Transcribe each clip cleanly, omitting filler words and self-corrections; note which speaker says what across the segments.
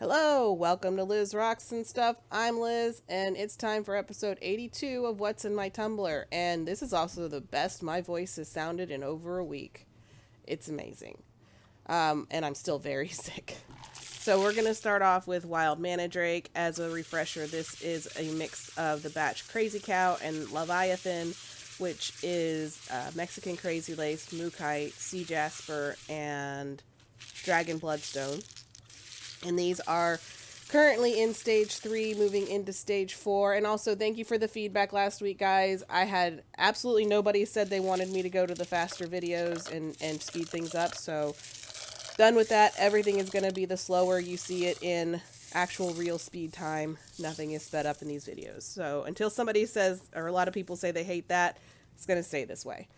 Speaker 1: Hello, welcome to Liz Rocks and Stuff. I'm Liz, and it's time for episode 82 of What's in My Tumbler. And this is also the best my voice has sounded in over a week. It's amazing. And I'm still very sick. So we're going to start off with Wild Manadrake. As a refresher, this is a mix of the batch Crazy Cow and Leviathan, which is Mexican Crazy Lace, Mookaite, Sea Jasper, and Dragon Bloodstone. And these are currently in stage 3, moving into stage 4. And also, thank you for the feedback last week, guys. I had absolutely nobody said they wanted me to go to the faster videos and speed things up. So, done with that. Everything is going to be the slower you see it in actual real speed time. Nothing is sped up in these videos. So, until somebody says, or a lot of people say they hate that, it's going to stay this way.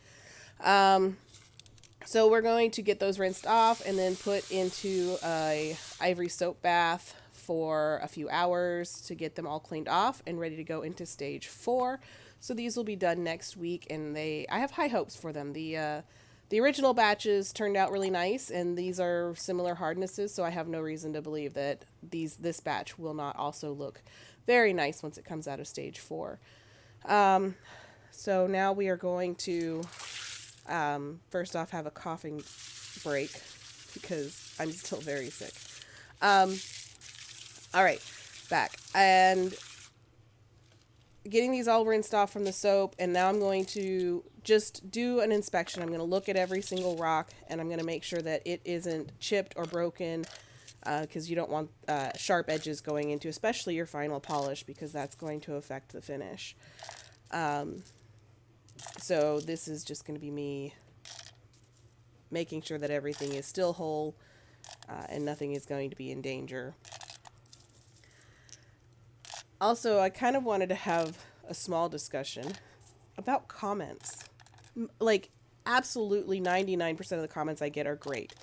Speaker 1: So we're going to get those rinsed off and then put into a ivory soap bath for a few hours to get them all cleaned off and ready to go into stage 4. So these will be done next week, and I have high hopes for them. The original batches turned out really nice, and these are similar hardnesses, so I have no reason to believe that this batch will not also look very nice once it comes out of stage 4. So now we are going to first off have a coughing break because I'm still very sick. All right, back and getting these all rinsed off from the soap, and now I'm going to just do an inspection. I'm going to look at every single rock, and I'm going to make sure that it isn't chipped or broken, because you don't want sharp edges going into especially your final polish, because that's going to affect the finish. So this is just going to be me making sure that everything is still whole and nothing is going to be in danger. Also, I kind of wanted to have a small discussion about comments. Like, absolutely 99% of the comments I get are great.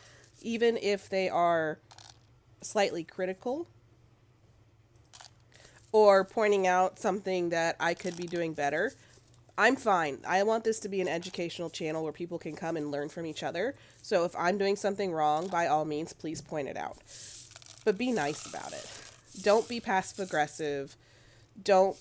Speaker 1: Even if they are slightly critical or pointing out something that I could be doing better, I'm fine. I want this to be an educational channel where people can come and learn from each other. So if I'm doing something wrong, by all means, please point it out. But be nice about it. Don't be passive aggressive. Don't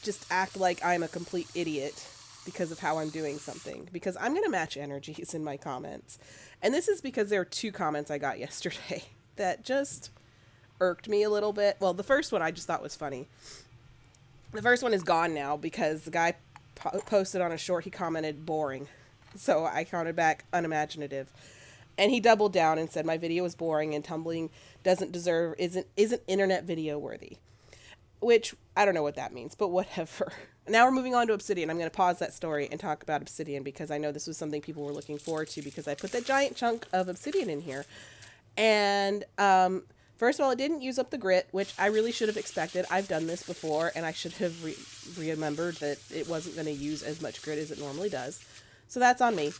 Speaker 1: just act like I'm a complete idiot because of how I'm doing something. Because I'm going to match energies in my comments. And this is because there are 2 comments I got yesterday that just irked me a little bit. Well, the first one I just thought was funny. The first one is gone now because the guy posted on a short, he commented boring. So I counted back unimaginative. And he doubled down and said my video is boring and tumbling isn't internet video worthy. Which, I don't know what that means, but whatever. Now we're moving on to Obsidian. I'm going to pause that story and talk about Obsidian because I know this was something people were looking forward to because I put that giant chunk of Obsidian in here. And, first of all, it didn't use up the grit, which I really should have expected. I've done this before, and I should have remembered that it wasn't going to use as much grit as it normally does. So that's on me.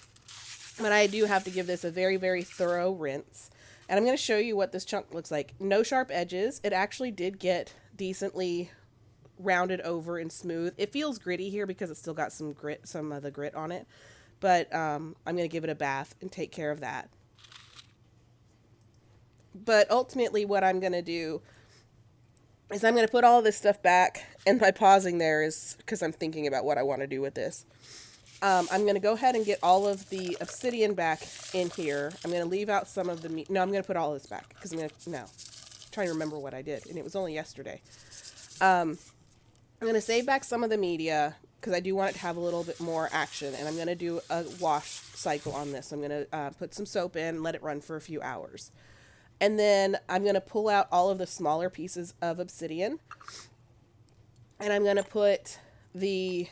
Speaker 1: But I do have to give this a very, very thorough rinse. And I'm going to show you what this chunk looks like. No sharp edges. It actually did get decently rounded over and smooth. It feels gritty here because it's still got some of the grit on it. But I'm going to give it a bath and take care of that. But ultimately what I'm going to do is I'm going to put all this stuff back, and my pausing there is because I'm thinking about what I want to do with this. I'm going to go ahead and get all of the obsidian back in here. I'm going to leave out some of the meat. No, I'm going to put all this back because I'm trying to remember what I did, and it was only yesterday. I'm going to save back some of the media because I do want it to have a little bit more action, and I'm going to do a wash cycle on this. I'm going to put some soap in and let it run for a few hours. And then I'm going to pull out all of the smaller pieces of obsidian. And I'm going to put the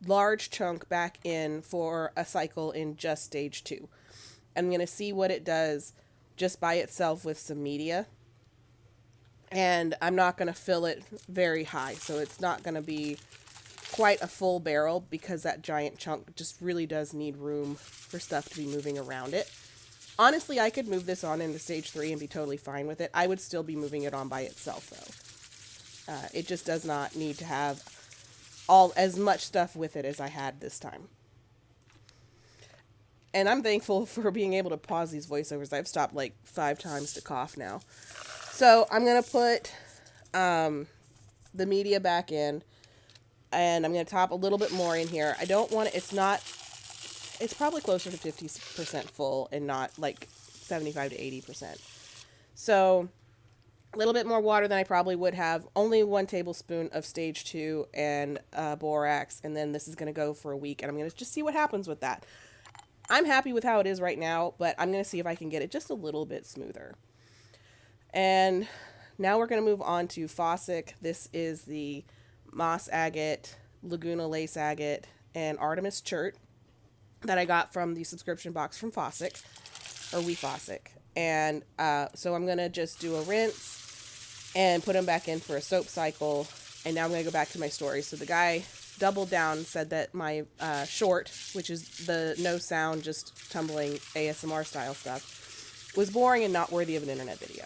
Speaker 1: large chunk back in for a cycle in just stage 2. I'm going to see what it does just by itself with some media. And I'm not going to fill it very high. So it's not going to be quite a full barrel because that giant chunk just really does need room for stuff to be moving around it. Honestly, I could move this on into stage 3 and be totally fine with it. I would still be moving it on by itself, though. It just does not need to have as much stuff with it as I had this time. And I'm thankful for being able to pause these voiceovers. I've stopped like 5 times to cough now. So I'm going to put the media back in, and I'm going to top a little bit more in here. I don't want it, it's probably closer to 50% full and not like 75 to 80%. So a little bit more water than I probably would have. Only 1 tablespoon of stage 2 and borax. And then this is going to go for a week, and I'm going to just see what happens with that. I'm happy with how it is right now, but I'm going to see if I can get it just a little bit smoother. And now we're going to move on to Fossick. This is the moss agate, Laguna lace agate, and Artemis chert that I got from the subscription box from Fossick, or We Fossick. And so I'm going to just do a rinse and put them back in for a soap cycle. And now I'm going to go back to my story. So the guy doubled down and said that my short, which is the no sound, just tumbling ASMR style stuff, was boring and not worthy of an internet video.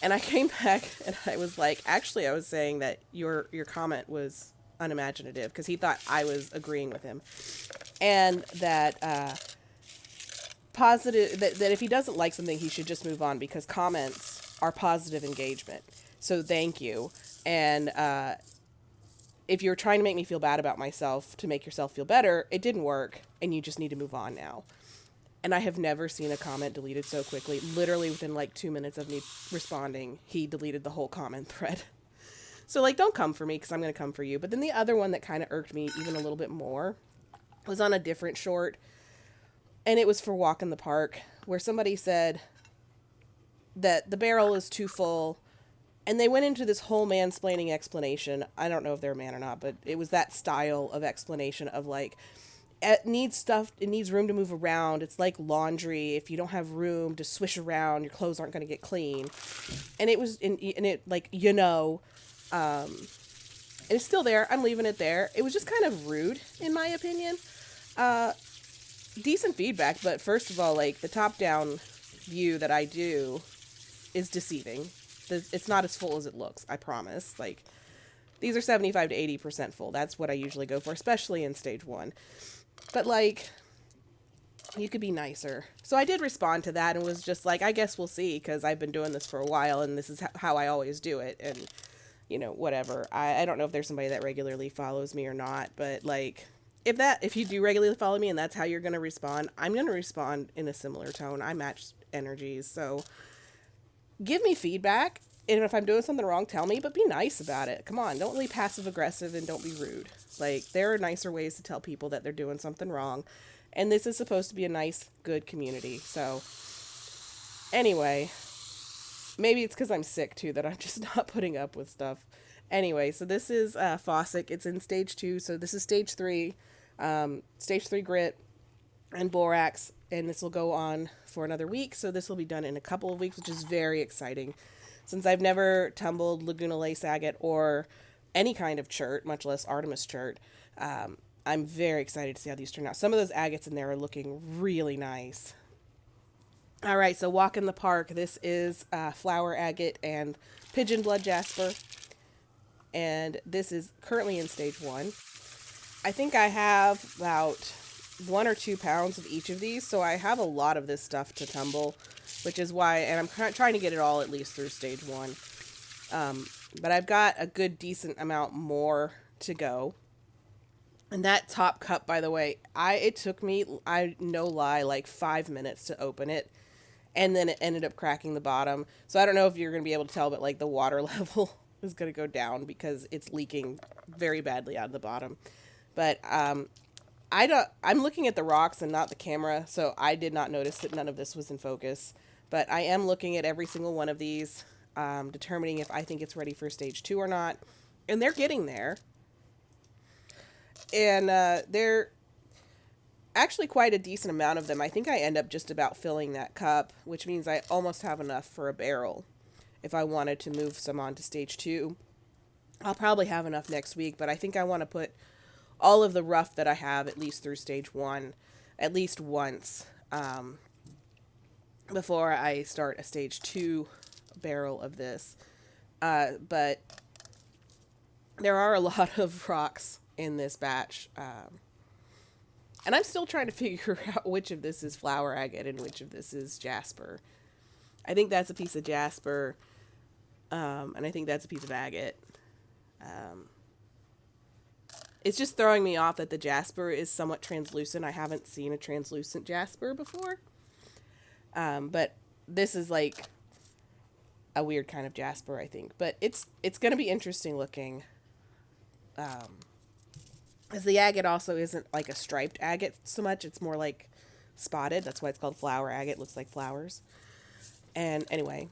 Speaker 1: And I came back and I was like, actually, I was saying that your comment was unimaginative, because he thought I was agreeing with him. And that that if he doesn't like something, he should just move on, because comments are positive engagement. So thank you. And if you're trying to make me feel bad about myself to make yourself feel better, it didn't work, and you just need to move on now. And I have never seen a comment deleted so quickly. Literally within like 2 minutes of me responding, he deleted the whole comment thread. So like, don't come for me, because I'm going to come for you. But then the other one that kind of irked me even a little bit more was on a different short. And it was for Walk in the Park, where somebody said that the barrel is too full. And they went into this whole mansplaining explanation. I don't know if they're a man or not, but it was that style of explanation of like, it needs room to move around. It's like laundry. If you don't have room to swish around, your clothes aren't going to get clean. And it was, and it like, and it's still there. I'm leaving it there. It was just kind of rude, in my opinion. Decent feedback, but first of all, like, the top-down view that I do is deceiving. It's not as full as it looks, I promise. Like, these are 75 to 80% full. That's what I usually go for, especially in stage 1. But, like, you could be nicer. So I did respond to that and was just like, I guess we'll see, because I've been doing this for a while, and this is how I always do it, and, you know, whatever. I don't know if there's somebody that regularly follows me or not, but, like, if you do regularly follow me and that's how you're going to respond, I'm going to respond in a similar tone. I match energies, so give me feedback, and if I'm doing something wrong, tell me, but be nice about it. Come on, don't be passive-aggressive and don't be rude. Like, there are nicer ways to tell people that they're doing something wrong, and this is supposed to be a nice, good community. So, anyway, maybe it's because I'm sick, too, that I'm just not putting up with stuff. Anyway, so this is Fossick. It's in stage 2, so this is stage 3. Stage 3 grit and borax, and this will go on for another week, so this will be done in a couple of weeks, which is very exciting, since I've never tumbled Laguna lace agate or any kind of chert, much less Artemis chert. I'm very excited to see how these turn out. Some of those agates in there are looking really nice. All right, so Walk in the Park. This is flower agate and pigeon blood jasper, and this is currently in stage 1. I think I have about 1 or 2 pounds of each of these, so I have a lot of this stuff to tumble, which is why, and I'm trying to get it all at least through stage 1. But I've got a good decent amount more to go. And that top cup, by the way, it took me, no lie, like 5 minutes to open it, and then it ended up cracking the bottom. So I don't know if you're going to be able to tell, but like the water level is going to go down because it's leaking very badly out of the bottom. But I'm looking at the rocks and not the camera, so I did not notice that none of this was in focus. But I am looking at every single one of these, determining if I think it's ready for stage 2 or not. And they're getting there. And they're actually quite a decent amount of them. I think I end up just about filling that cup, which means I almost have enough for a barrel. If I wanted to move some on to stage 2, I'll probably have enough next week, but I think I want to put all of the rough that I have at least through stage 1 at least once before I start a stage 2 barrel of this. But there are a lot of rocks in this batch. And I'm still trying to figure out which of this is flower agate and which of this is jasper. I think that's a piece of jasper, and I think that's a piece of agate. It's just throwing me off that the jasper is somewhat translucent. I haven't seen a translucent jasper before. But this is like a weird kind of jasper, I think. But it's going to be interesting looking. As the agate also isn't like a striped agate so much. It's more like spotted. That's why it's called flower agate. It looks like flowers. And anyway,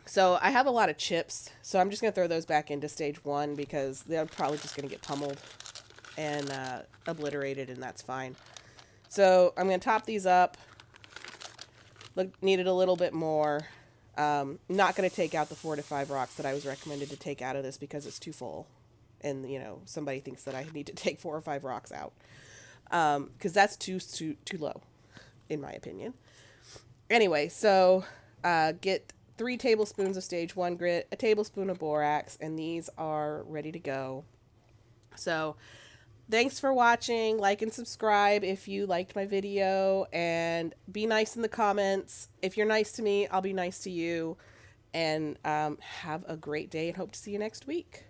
Speaker 1: so I have a lot of chips. So I'm just going to throw those back into stage 1 because they're probably just going to get pummeled and obliterated, and that's fine. So I'm going to top these up. Look, needed a little bit more. Not going to take out the 4 to 5 rocks that I was recommended to take out of this because it's too full. And, you know, somebody thinks that I need to take 4 or 5 rocks out. Because that's too low, in my opinion. Anyway, so get 3 tablespoons of stage 1 grit, a tablespoon of borax, and these are ready to go. So thanks for watching. Like and subscribe if you liked my video, and be nice in the comments. If you're nice to me, I'll be nice to you. And have a great day, and hope to see you next week.